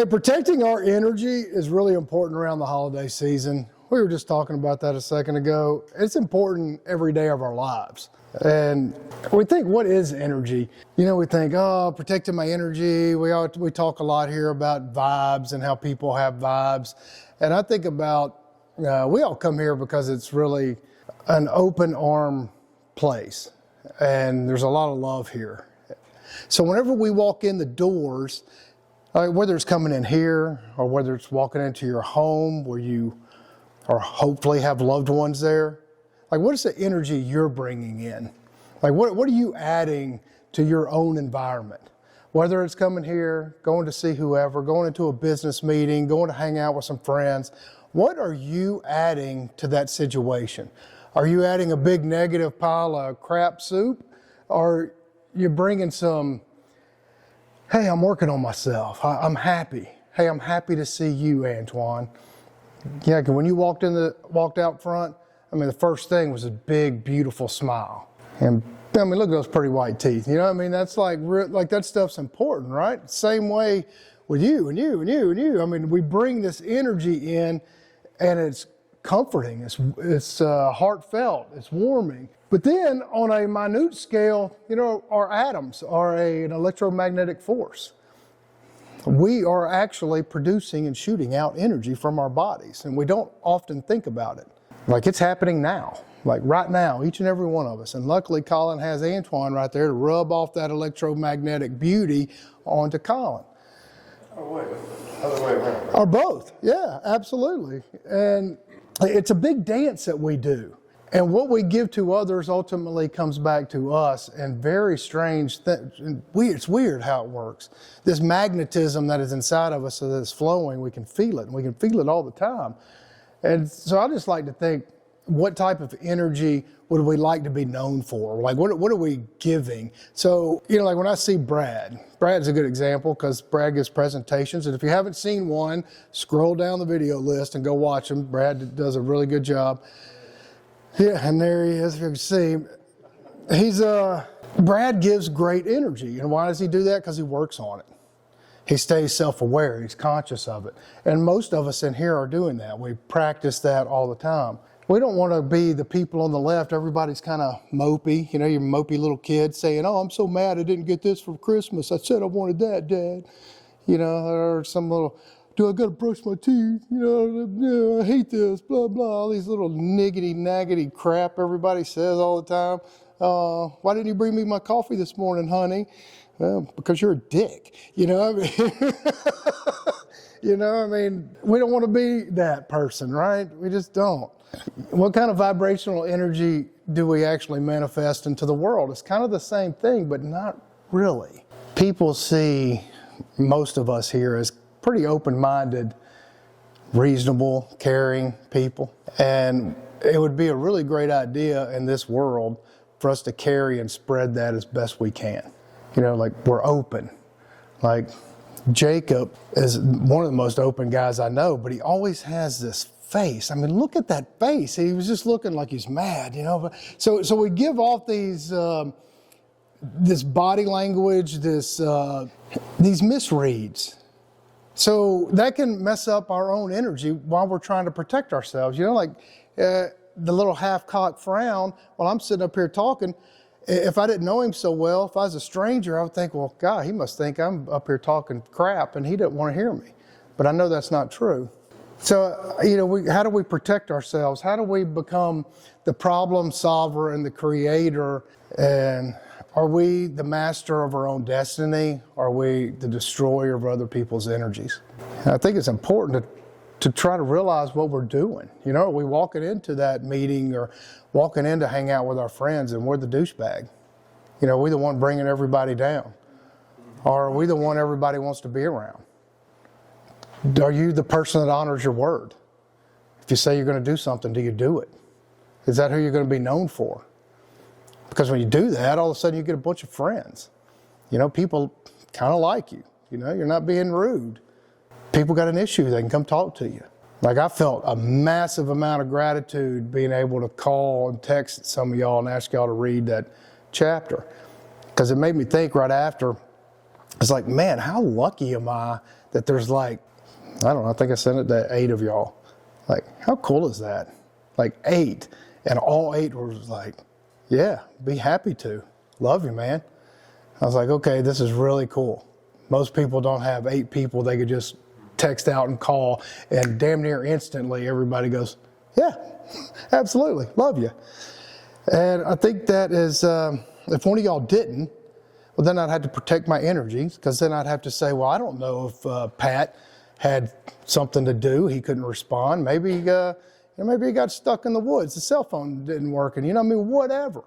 Hey, protecting our energy is really important around the holiday season. We were just talking about that a second ago. It's important every day of our lives. And we think, what is energy? You know, we think, oh, protecting my energy. We talk a lot here about vibes and how people have vibes. And I think about, we all come here because it's really an open arm place. And there's a lot of love here. So whenever we walk in the doors, whether it's coming in here or whether it's walking into your home where you or hopefully have loved ones there, like what is the energy you're bringing in? Like what are you adding to your own environment? Whether it's coming here, going to see whoever, going into a business meeting, going to hang out with some friends, what are you adding to that situation? Are you adding a big negative pile of crap soup? Or you're bringing some, hey, I'm working on myself. I'm happy. Hey, I'm happy to see you, Antoine. Yeah, when you walked out front, I mean, the first thing was a big, beautiful smile. And I mean, look at those pretty white teeth. You know what I mean? That's like that stuff's important, right? Same way with you and you and you and you. I mean, we bring this energy in, and it's comforting. It's heartfelt. It's warming. But then on a minute scale, you know, our atoms are an electromagnetic force. We are actually producing and shooting out energy from our bodies, and we don't often think about it. Like it's happening now, like right now, each and every one of us. And luckily, Colin has Antoine right there to rub off that electromagnetic beauty onto Colin. Oh, wait, other way around. Or both, yeah, absolutely. And it's a big dance that we do. And what we give to others ultimately comes back to us, and very strange, it's weird how it works. This magnetism that is inside of us that is flowing, we can feel it, and we can feel it all the time. And so I just like to think, what type of energy would we like to be known for? Like, what are we giving? So, you know, like when I see Brad's a good example because Brad gives presentations. And if you haven't seen one, scroll down the video list and go watch them. Brad does a really good job. Yeah, and there he is, if you can see him. Brad gives great energy. And why does he do that? Because he works on it. He stays self-aware, he's conscious of it. And most of us in here are doing that. We practice that all the time. We don't want to be the people on the left, everybody's kind of mopey, you know, your mopey little kid saying, oh, I'm so mad I didn't get this for Christmas. I said I wanted that, Dad. You know, or some little, do I got to brush my teeth? You know, I hate this, blah, blah. All these little niggity-naggity crap everybody says all the time. Why didn't you bring me my coffee this morning, honey? Well, because you're a dick. You know what I mean? You know, I mean, we don't want to be that person, right? We just don't. What kind of vibrational energy do we actually manifest into the world? It's kind of the same thing, but not really. People see most of us here as pretty open-minded, reasonable, caring people. And it would be a really great idea in this world for us to carry and spread that as best we can. You know, like we're open. Like Jacob is one of the most open guys I know, but he always has this face. I mean, look at that face. He was just looking like he's mad, you know. So we give off these, this body language, these misreads. So that can mess up our own energy while we're trying to protect ourselves. You know, like the little half-cocked frown while I'm sitting up here talking. If I didn't know him so well, if I was a stranger, I would think, well, God, he must think I'm up here talking crap and he doesn't want to hear me. But I know that's not true. So, you know, how do we protect ourselves? How do we become the problem solver and the creator? And are we the master of our own destiny? Are we the destroyer of other people's energies? And I think it's important to try to realize what we're doing. You know, are we walking into that meeting or walking in to hang out with our friends and we're the douchebag? You know, are we the one bringing everybody down? Or are we the one everybody wants to be around? Are you the person that honors your word? If you say you're going to do something, do you do it? Is that who you're going to be known for? Because when you do that, all of a sudden you get a bunch of friends. You know, people kind of like you. You know, you're not being rude. People got an issue, they can come talk to you. Like I felt a massive amount of gratitude being able to call and text some of y'all and ask y'all to read that chapter. Because it made me think right after, It's like, man, how lucky am I that there's like, I don't know, I think I sent it to 8 of y'all. Like, how cool is that? Like 8. And all 8 was like, yeah, be happy to. Love you, man. I was like, okay, this is really cool. Most people don't have 8 people they could just text out and call, and damn near instantly everybody goes, yeah, absolutely, love you. And I think that is, if one of y'all didn't, well, then I'd have to protect my energies, because then I'd have to say, well, I don't know if Pat had something to do. He couldn't respond. Maybe he got stuck in the woods. The cell phone didn't work, and whatever.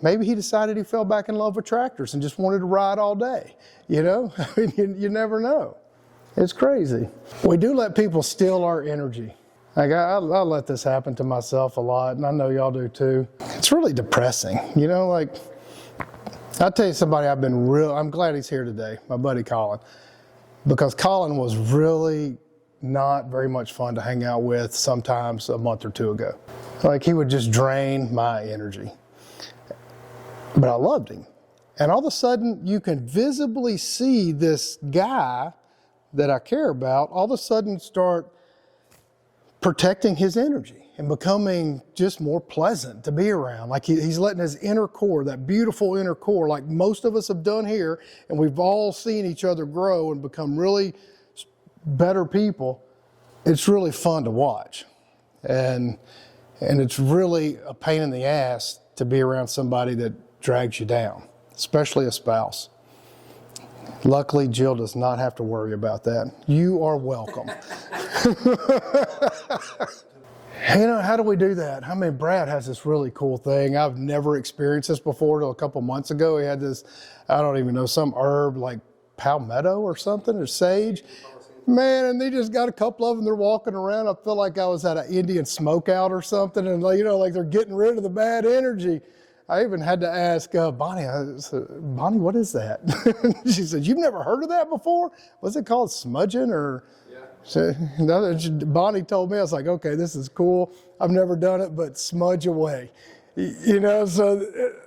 Maybe he decided he fell back in love with tractors and just wanted to ride all day. I mean, you never know. It's crazy. We do let people steal our energy. Like I let this happen to myself a lot, and I know y'all do too. It's really depressing. Like I'll tell you somebody I'm glad he's here today, my buddy Colin, because Colin was really not very much fun to hang out with sometimes a month or 2 ago. Like he would just drain my energy. But I loved him. And all of a sudden you can visibly see this guy that I care about all of a sudden start protecting his energy and becoming just more pleasant to be around. Like he's letting his inner core, that beautiful inner core, like most of us have done here, and we've all seen each other grow and become really better people. It's really fun to watch. And it's really a pain in the ass to be around somebody that drags you down, especially a spouse. Luckily, Jill does not have to worry about that. You are welcome. How do we do that? I mean, Brad has this really cool thing. I've never experienced this before till a couple months ago. He had this, I don't even know, some herb like palmetto or something, or sage. Man, and they just got a couple of them. They're walking around. I feel like I was at an Indian smokeout or something, and like they're getting rid of the bad energy. I even had to ask Bonnie, Bonnie, what is that? She said, you've never heard of that before? What's it called, smudging? Or Bonnie told me. I was like, okay, this is cool. I've never done it, but smudge away. So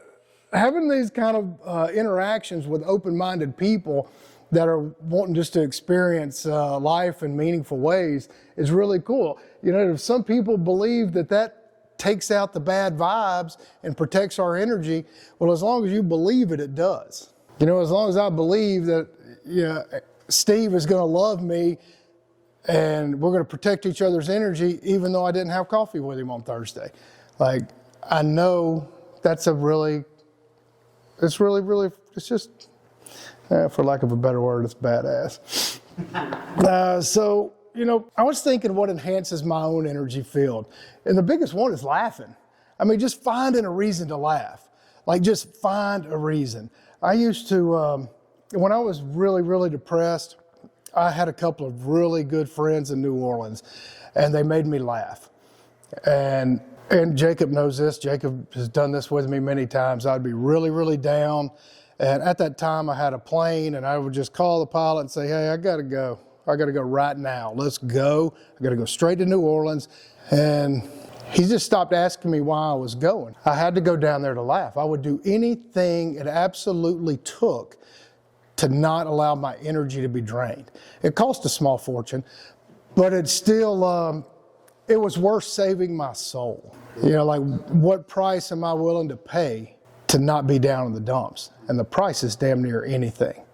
having these kind of interactions with open-minded people that are wanting just to experience life in meaningful ways is really cool. If some people believe that takes out the bad vibes and protects our energy, well, as long as you believe it, it does. As long as I believe that Steve is going to love me and we're going to protect each other's energy, even though I didn't have coffee with him on Thursday. Like, I know that's it's just, for lack of a better word, it's badass. So, I was thinking what enhances my own energy field. And the biggest one is laughing. I mean, just finding a reason to laugh. Like, just find a reason. I used to, when I was really, really depressed, I had a couple of really good friends in New Orleans, and they made me laugh. And Jacob knows this. Jacob has done this with me many times. I'd be really, really down. And at that time, I had a plane, and I would just call the pilot and say, hey, I got to go. I got to go right now. Let's go. I got to go straight to New Orleans. And he just stopped asking me why I was going. I had to go down there to laugh. I would do anything it absolutely took to not allow my energy to be drained. It cost a small fortune, but it still, it was worth saving my soul. Like, what price am I willing to pay to not be down in the dumps? And the price is damn near anything.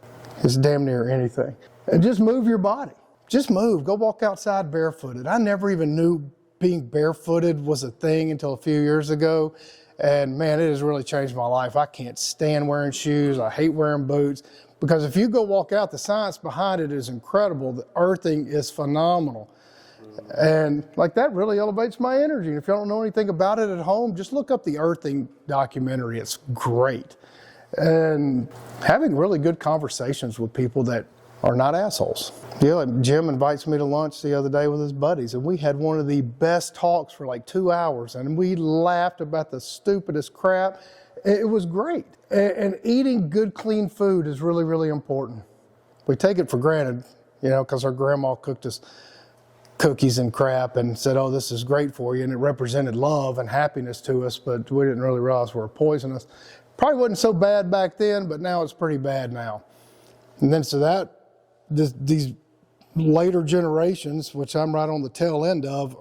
It's damn near anything. And just move your body. Just move. Go walk outside barefooted. I never even knew being barefooted was a thing until a few years ago. And man, it has really changed my life. I can't stand wearing shoes. I hate wearing boots. Because if you go walk out, the science behind it is incredible. The earthing is phenomenal. And like, that really elevates my energy. And if you don't know anything about it at home, just look up the earthing documentary. It's great. And having really good conversations with people that are not assholes. Like Jim invites me to lunch the other day with his buddies, and we had one of the best talks for like 2 hours, and we laughed about the stupidest crap. It was great. And eating good, clean food is really, really important. We take it for granted, because our grandma cooked us cookies and crap and said, oh, this is great for you, and it represented love and happiness to us, but we didn't really realize we were poisonous. Probably wasn't so bad back then, but now it's pretty bad now. And then these later generations, which I'm right on the tail end of,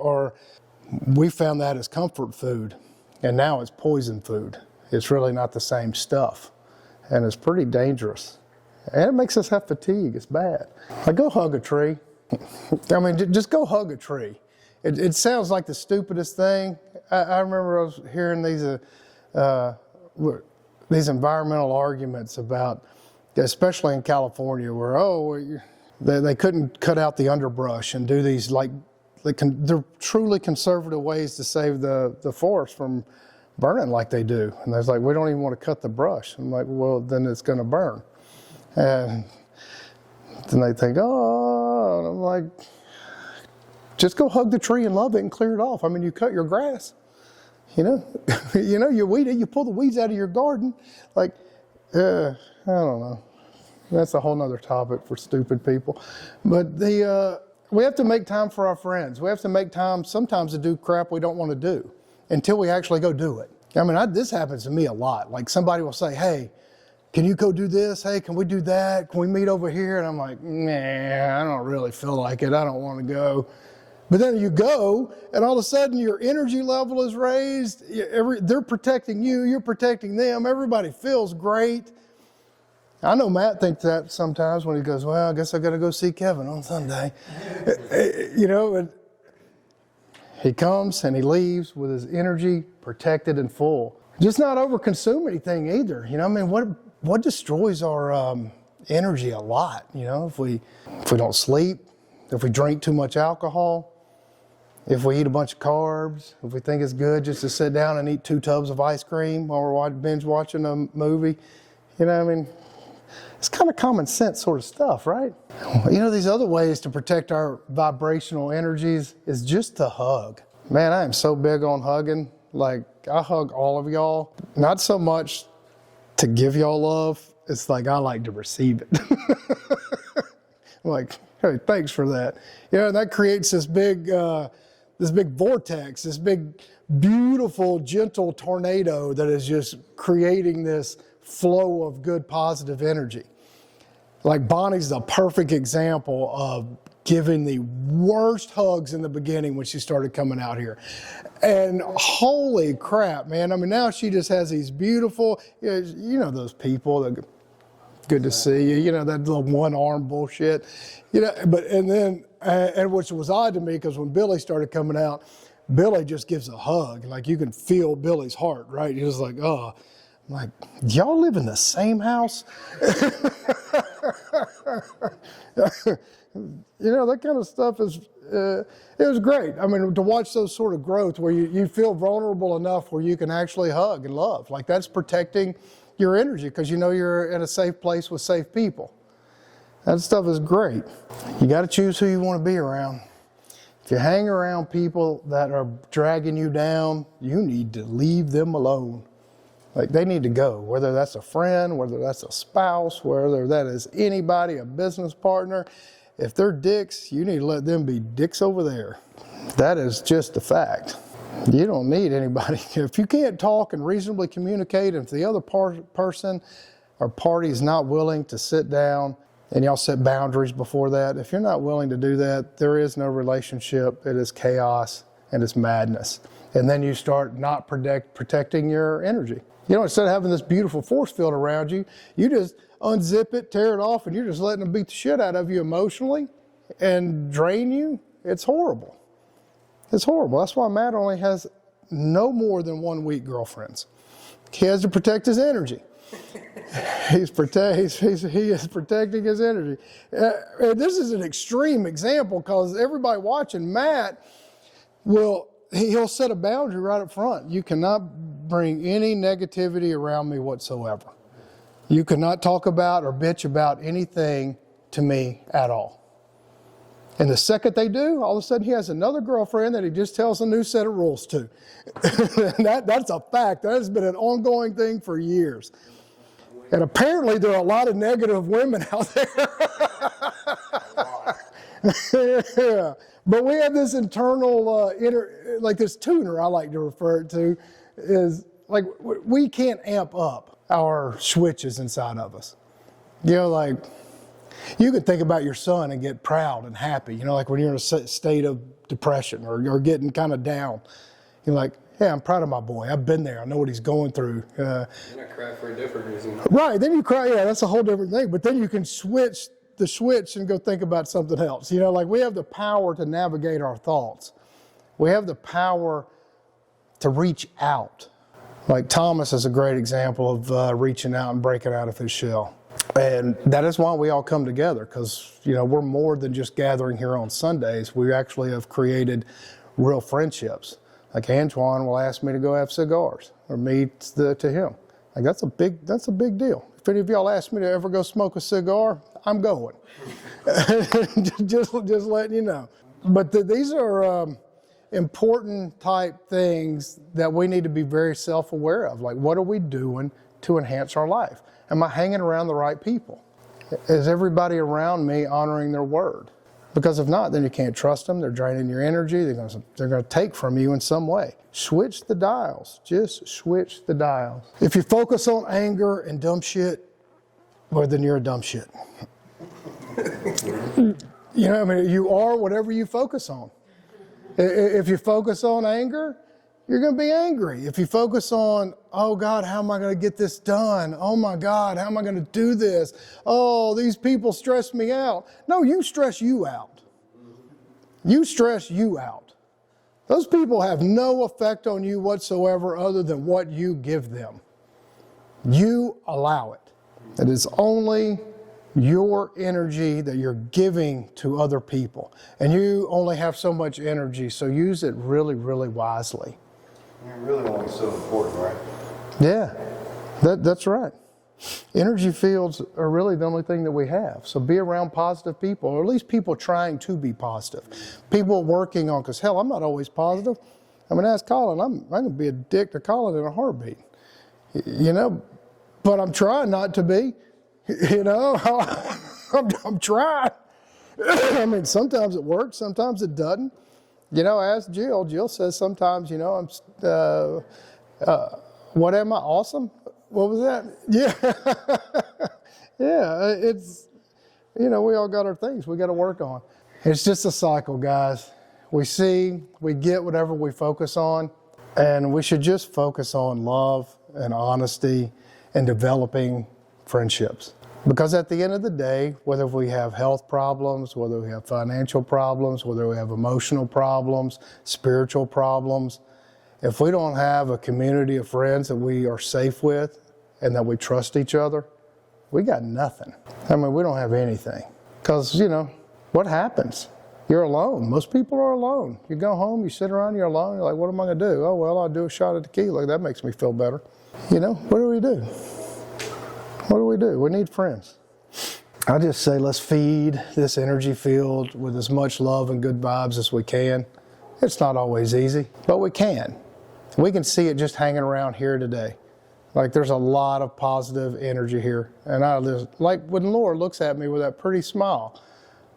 we found that as comfort food. And now it's poison food. It's really not the same stuff. And it's pretty dangerous. And it makes us have fatigue. It's bad. Like, go hug a tree. I mean, just go hug a tree. It sounds like the stupidest thing. I remember I was hearing these environmental arguments about, especially in California, where, they couldn't cut out the underbrush and do these, like, they're truly conservative ways to save the forest from burning like they do. And they're like, we don't even want to cut the brush. I'm like, well, then it's going to burn. And then they think, oh, and I'm like, just go hug the tree and love it and clear it off. I mean, you cut your grass, you weed it, you pull the weeds out of your garden. Like, I don't know. That's a whole nother topic for stupid people. But we have to make time for our friends. We have to make time sometimes to do crap we don't want to do until we actually go do it. I mean, this happens to me a lot. Like, somebody will say, hey, can you go do this? Hey, can we do that? Can we meet over here? And I'm like, nah, I don't really feel like it. I don't want to go. But then you go, and all of a sudden your energy level is raised. They're protecting you. You're protecting them. Everybody feels great. I know Matt thinks that sometimes when he goes, well, I guess I got to go see Kevin on Sunday. And he comes and he leaves with his energy protected and full. Just not overconsume anything either. I mean, what destroys our energy a lot? If we don't sleep, if we drink too much alcohol, if we eat a bunch of carbs, if we think it's good just to sit down and eat 2 tubs of ice cream while we're binge watching a movie, I mean, it's kind of common sense sort of stuff, right? These other ways to protect our vibrational energies is just to hug. Man, I am so big on hugging. Like, I hug all of y'all, not so much to give y'all love. It's like I like to receive it. Like, hey, thanks for that. And that creates this big vortex, this big, beautiful, gentle tornado that is just creating this flow of good, positive energy. Like, Bonnie's the perfect example of giving the worst hugs in the beginning when she started coming out here. And holy crap, man. I mean, now she just has these beautiful, those people that good to see you, that little one arm bullshit, and which was odd to me because when Billy started coming out, Billy just gives a hug. Like, you can feel Billy's heart, right? He was like, oh, I'm like, y'all live in the same house? That kind of stuff it was great. I mean, to watch those sort of growth where you feel vulnerable enough where you can actually hug and love. Like, that's protecting your energy because you're in a safe place with safe people. That stuff is great. You got to choose who you want to be around. If you hang around people that are dragging you down, you need to leave them alone. Like, they need to go, whether that's a friend, whether that's a spouse, whether that is anybody, a business partner. If they're dicks, you need to let them be dicks over there. That is just a fact. You don't need anybody. If you can't talk and reasonably communicate, and if the other person or party is not willing to sit down, and y'all set boundaries before that, if you're not willing to do that, there is no relationship. It is chaos and it's madness. And then you start not protecting your energy. Instead of having this beautiful force field around you, you just unzip it, tear it off, and you're just letting them beat the shit out of you emotionally and drain you. It's horrible. It's horrible. That's why Matt only has no more than 1 week girlfriends. He has to protect his energy. He is protecting his energy. This is an extreme example because everybody watching Matt he'll set a boundary right up front. You cannot bring any negativity around me whatsoever. You cannot talk about or bitch about anything to me at all. And the second they do, all of a sudden he has another girlfriend that he just tells a new set of rules to. That's a fact. That has been an ongoing thing for years. And apparently there are a lot of negative women out there. Yeah. But we have this internal, like this tuner I like to refer to, is like we can't amp up our switches inside of us. Like You could think about your son and get proud and happy, you know, like when you're in a state of depression or getting kind of down. You're like, yeah, I'm proud of my boy. I've been there. I know what he's going through. Then I cry for a different reason. Right, then you cry. Yeah, that's a whole different thing. But then you can switch and go think about something else. You know, like we have the power to navigate our thoughts. We have the power to reach out. Like Thomas is a great example of reaching out and breaking out of his shell. And that is why we all come together, because, you know, we're more than just gathering here on Sundays. We actually have created real friendships. Like Antoine will ask me to go have cigars, or me to him. Like that's a big deal. If any of y'all ask me to ever go smoke a cigar, I'm going. just letting you know. But these are important type things that we need to be very self-aware of. Like, what are we doing to enhance our life? Am I hanging around the right people? Is everybody around me honoring their word? Because if not, then you can't trust them. They're draining your energy. They're going to take from you in some way. Switch the dials. Just switch the dials. If you focus on anger and dumb shit, well, then you're a dumb shit. You know, I mean, you are whatever you focus on. If you focus on anger, you're going to be angry. If you focus on, oh God, how am I going to get this done? Oh my God, how am I going to do this? Oh, these people stress me out. No, you stress you out. You stress you out. Those people have no effect on you whatsoever other than what you give them. You allow it. It is only your energy that you're giving to other people. And you only have so much energy, so use it really, really wisely. You're really only so important, right? Yeah, that's right. Energy fields are really the only thing that we have. So be around positive people, or at least people trying to be positive. People working on, because hell, I'm not always positive. I mean, ask Colin, I'm going to be a dick to Colin in a heartbeat. You know, but I'm trying not to be. You know, I'm trying. I mean, sometimes it works, sometimes it doesn't. You know, ask Jill. Jill says sometimes, you know, what am I, awesome? What was that? Yeah. Yeah, it's, you know, we all got our things we got to work on. It's just a cycle, guys. We get whatever we focus on, and we should just focus on love and honesty and developing friendships. Because at the end of the day, whether we have health problems, whether we have financial problems, whether we have emotional problems, spiritual problems, if we don't have a community of friends that we are safe with and that we trust each other, we got nothing. I mean, we don't have anything. Because, you know, what happens? You're alone. Most people are alone. You go home, you sit around, you're alone, you're like, what am I going to do? Oh, well, I'll do a shot of tequila. That makes me feel better. You know, what do we do? What do we do? We need friends. I just say let's feed this energy field with as much love and good vibes as we can. It's not always easy, but we can. We can see it just hanging around here today. Like there's a lot of positive energy here. And I just, like when Laura looks at me with that pretty smile,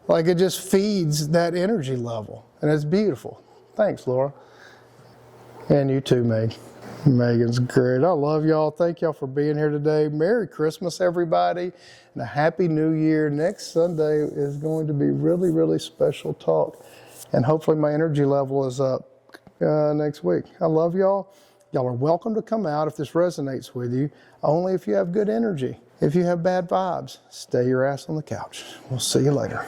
like it just feeds that energy level. And it's beautiful. Thanks, Laura. And you too, Meg. Megan's great. I love y'all. Thank y'all for being here today. Merry Christmas, everybody, and a Happy New Year. Next Sunday is going to be really, really special talk, and hopefully my energy level is up next week. I love y'all. Y'all are welcome to come out if this resonates with you, only if you have good energy. If you have bad vibes, stay your ass on the couch. We'll see you later.